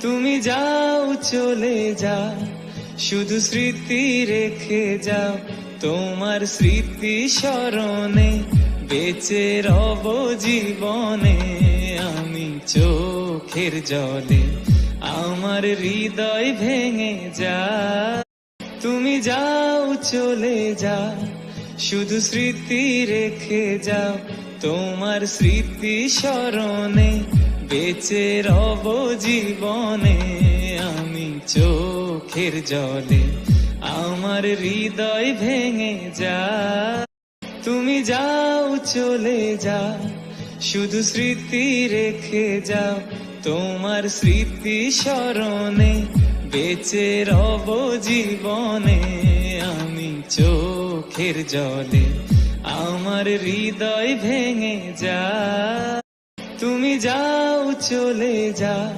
তুমি যাও চলে যাও, শুধু স্মৃতি রেখে যাও। তোমার স্মৃতি স্মরণে বেঁচে রব জীবনে। আমি চোখের জলে আমার হৃদয় ভেঙে যায়। তুমি যাও চলে যাও, শুধু স্মৃতি রেখে যাও। তোমার স্মৃতি স্মরণে বেঁচে রব জীবনে। আমি চোখের জলে আমার হৃদয় ভেঙে যায়। তুমি যাও চলে যাও, শুধু স্মৃতি রেখে যাও। তোমার স্মৃতি স্মরণে বেঁচে রব জীবনে। আমি চোখের জলে আমার হৃদয় ভেঙে যায়। তুমি যাও চলে যাও,